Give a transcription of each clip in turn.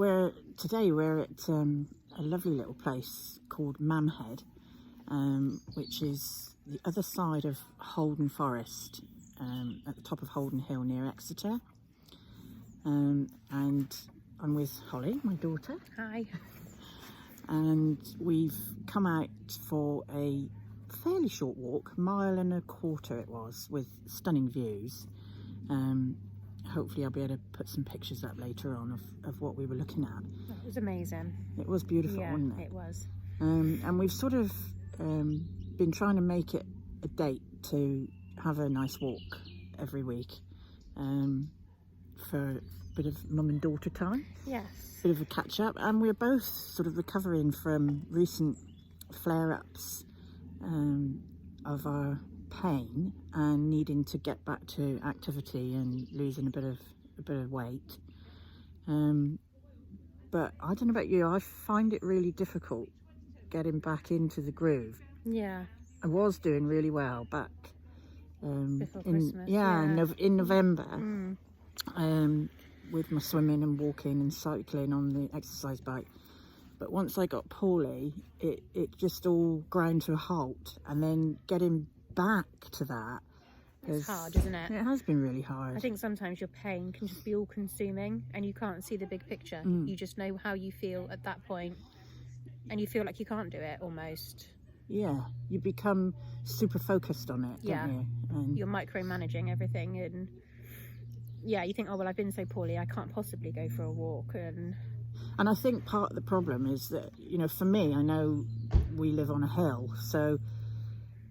We're at a lovely little place called Mamhead, which is the other side of Holden Forest, at the top of Holden Hill near Exeter. And I'm with Holly, my daughter. Hi. And we've come out for a fairly short walk, 1.25 miles it was, with stunning views. Hopefully I'll be able to put some pictures up later on of what we were looking at. It was amazing. It was beautiful, Yeah, wasn't it? it was. And we've sort of been trying to make it a date to have a nice walk every week, for a bit of mum and daughter time. Yes. Bit of a catch up, and we're both sort of recovering from recent flare-ups of our pain and needing to get back to activity and losing a bit of weight. But I don't know about you, I find it really difficult getting back into the groove. Yeah. I was doing really well back Before Christmas. in November. Mm. With my swimming and walking and cycling on the exercise bike. But once I got poorly, it just all ground to a halt, and then getting back to that, It's hard, isn't it? It has been really hard. I think sometimes your pain can just be all consuming and you can't see the big picture. You just know how you feel at that point, and you feel like you can't do it almost. Yeah, you become super focused on it, don't you? And you're micromanaging everything, and yeah, you think, oh well, I've been so poorly, I can't possibly go for a walk. And I think part of the problem is that, you know, for me, I know we live on a hill, so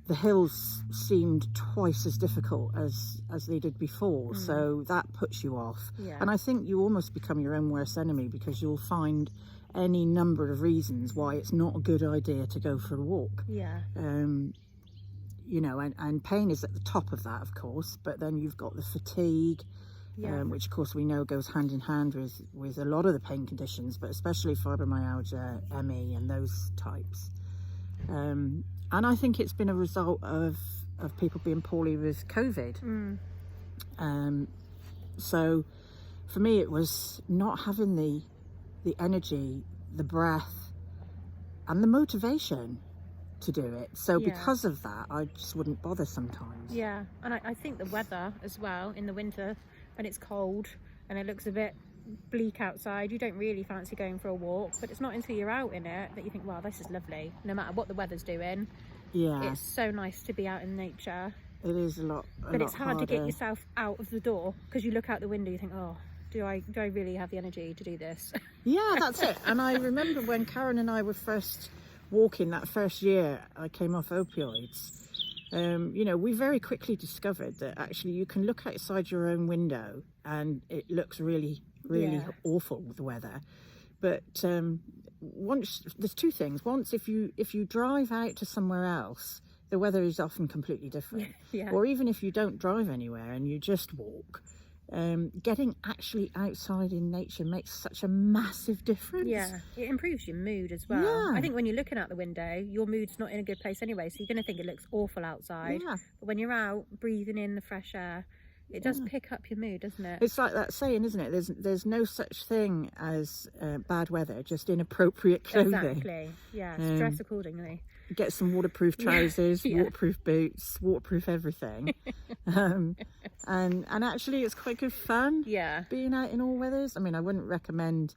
the hills seemed twice as difficult as they did before, so that puts you off. And I think you almost become your own worst enemy, because you'll find any number of reasons why it's not a good idea to go for a walk. You know, and pain is at the top of that, of course, but then you've got the fatigue, which of course we know goes hand in hand with a lot of the pain conditions, but especially fibromyalgia, ME and those types. And I think it's been a result of people being poorly with COVID. So for me, it was not having the energy, the breath and the motivation to do it. So because of that, I just wouldn't bother sometimes. Yeah, and I think the weather as well in the winter, when it's cold and it looks a bit bleak outside, you don't really fancy going for a walk, but it's not until you're out in it that you think, wow, this is lovely, no matter what the weather's doing. It's so nice to be out in nature. It is a lot it's hard harder to get yourself out of the door, because you look out the window, you think, oh, do I really have the energy to do this? Yeah, that's it. And I remember when Karen and I were first walking that first year I came off opioids, you know, we very quickly discovered that actually you can look outside your own window and it looks really awful, the weather. But once, there's two things. Once, if you drive out to somewhere else, the weather is often completely different. Or even if you don't drive anywhere and you just walk, getting actually outside in nature makes such a massive difference. It improves your mood as well. I think when you're looking out the window, your mood's not in a good place anyway, so you're going to think it looks awful outside. But when you're out breathing in the fresh air, it does pick up your mood, doesn't it? It's like that saying, isn't it? There's no such thing as bad weather, just inappropriate clothing. Exactly. Dress accordingly. Get some waterproof trousers, waterproof boots, waterproof everything. And actually it's quite good fun being out in all weathers. I mean, I wouldn't recommend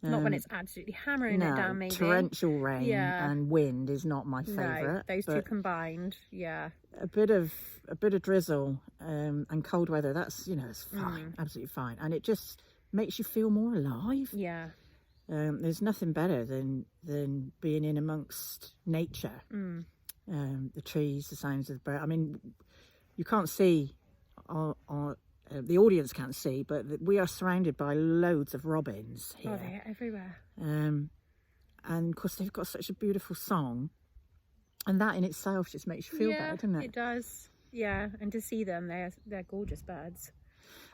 not when it's absolutely hammering it down, maybe. Torrential rain and wind is not my favourite. No, those two combined, a bit of drizzle and cold weather, that's, you know, it's fine, absolutely fine, and it just makes you feel more alive. There's nothing better than being in amongst nature. The trees, the sounds of the bird. I mean, you can't see, the audience can't see, but we are surrounded by loads of robins here. Oh, they're everywhere. And of course they've got such a beautiful song, and that in itself just makes you feel better, doesn't it? It does. And to see them, they're gorgeous birds.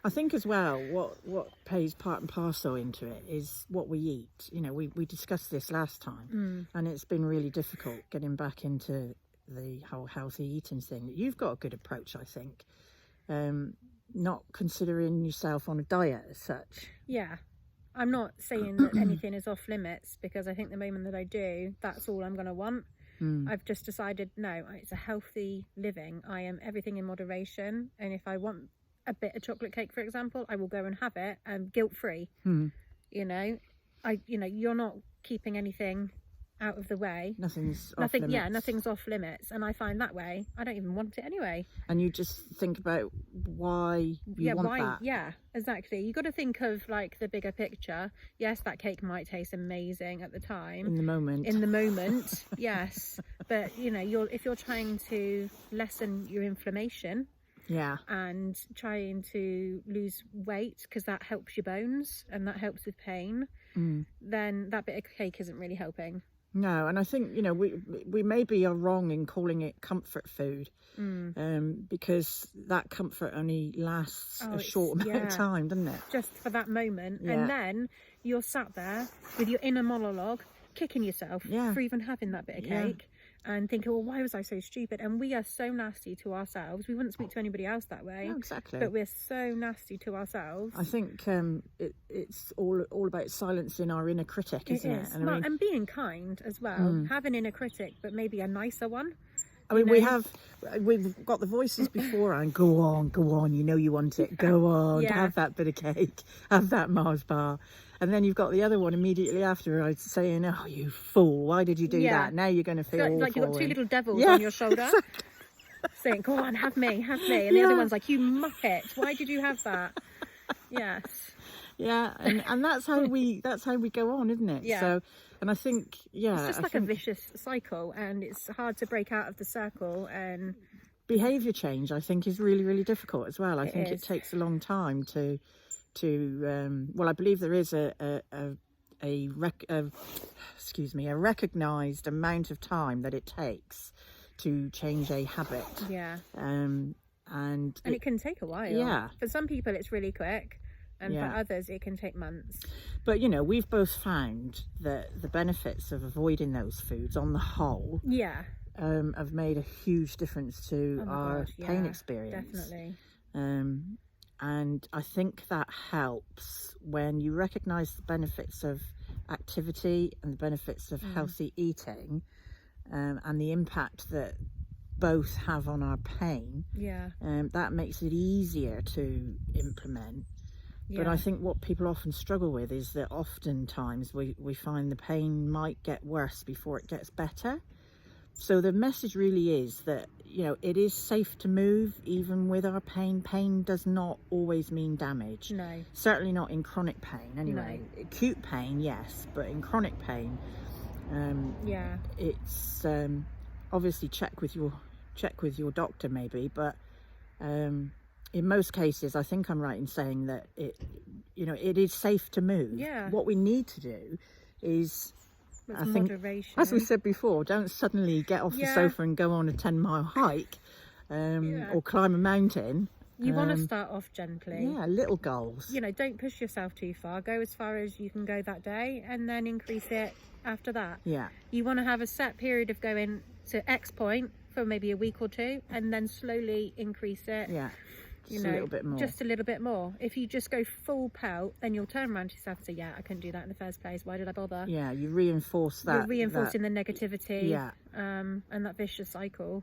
I think as well, what plays part and parcel into it is what we eat. You know, we discussed this last time, and it's been really difficult getting back into the whole healthy eating thing. You've got a good approach, I think, not considering yourself on a diet as such. I'm not saying that anything is off limits, because I think the moment that I do, that's all I'm going to want. I've just decided, no, it's a healthy living. I am everything in moderation. And if I want a bit of chocolate cake, for example, I will go and have it, and guilt-free. You know, you're not keeping anything out of the way. Nothing's off limits. Yeah, nothing's off limits. And I find that way, I don't even want it anyway. And you just think about why you want that. Yeah, exactly. You got to think of like the bigger picture. Yes, that cake might taste amazing at the time. In the moment. Yes. But if you're trying to lessen your inflammation, and trying to lose weight, because that helps your bones and that helps with pain, then that bit of cake isn't really helping. No, and I think we maybe are wrong in calling it comfort food, because that comfort only lasts a short amount of time, doesn't it? Just for that moment, and then you're sat there with your inner monologue, kicking yourself for even having that bit of cake. And thinking, well, why was I so stupid? And we are so nasty to ourselves. We wouldn't speak to anybody else that way. No, exactly. But we're so nasty to ourselves. I think it's all about silencing our inner critic, isn't it? And being kind as well. Have an inner critic, but maybe a nicer one. I mean, we've got the voices beforehand. Go on. You know you want it. Go on, have that bit of cake, have that Mars bar. And then you've got the other one immediately after saying, "Oh, you fool! Why did you do that? Now you're going to feel awful." Like you've got two little devils on your shoulder, saying, "Go on, have me," and the other one's like, "You muppet! Why did you have that?" Yes. Yeah, and that's how we go on, isn't it? Yeah. So, and I think it's just a vicious cycle, and it's hard to break out of the circle. And behaviour change, I think, is really, really difficult as well. I think it takes a long time to well, I believe there is a recognised amount of time that it takes to change a habit. And it can take a while. Yeah. For some people it's really quick, and for others it can take months. But we've both found that the benefits of avoiding those foods on the whole have made a huge difference to our pain experience. Definitely. And I think that helps when you recognise the benefits of activity and the benefits of healthy eating, and the impact that both have on our pain. That makes it easier to implement. But I think what people often struggle with is that oftentimes we find the pain might get worse before it gets better. So the message really is that, it is safe to move even with our pain. Pain does not always mean damage. No. Certainly not in chronic pain, anyway. No. Acute pain, yes, but in chronic pain, it's obviously check with your doctor maybe, but in most cases, I think I'm right in saying that it is safe to move. Yeah. What we need to do is, I think, moderation. as we said before, don't suddenly get off the sofa and go on a 10-mile hike or climb a mountain. You want to start off gently. Yeah, little goals. Don't push yourself too far. Go as far as you can go that day, and then increase it after that. Yeah. You want to have a set period of going to X point for maybe a week or two, and then slowly increase it. Yeah. Just a little bit more. Just a little bit more. If you just go full pelt, then you'll turn around to yourself and say, I couldn't do that in the first place. Why did I bother? Yeah, you reinforce that. You're reinforcing the negativity. Yeah. And that vicious cycle.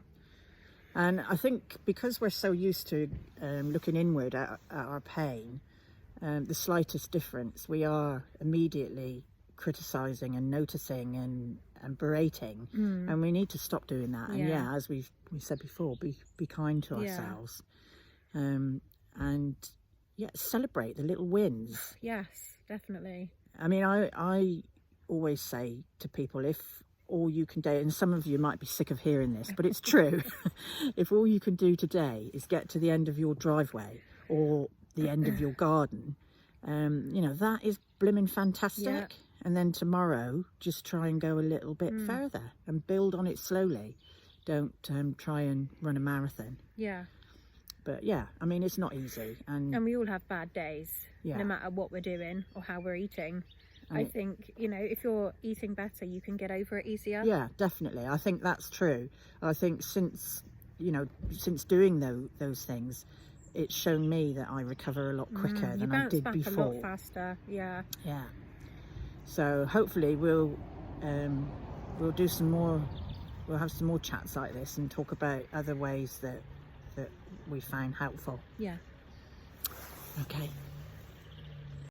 And I think because we're so used to looking inward at our pain, the slightest difference, we are immediately criticising and noticing and berating. And we need to stop doing that. And as we said before, be kind to ourselves. And celebrate the little wins. Yes, definitely. I mean, I always say to people, if all you can do, and some of you might be sick of hearing this, but it's true, if all you can do today is get to the end of your driveway or the end of your garden, that is blimmin' fantastic. And then tomorrow just try and go a little bit further and build on it slowly. Don't try and run a marathon. But I mean, it's not easy, and we all have bad days, no matter what we're doing or how we're eating. I think if you're eating better, you can get over it easier. Yeah, definitely. I think that's true. I think since doing those things, it's shown me that I recover a lot quicker You than I bounce did back before. a lot faster. Yeah. Yeah. So hopefully we'll do some more. We'll have some more chats like this and talk about other ways that we find helpful. Yeah. Okay.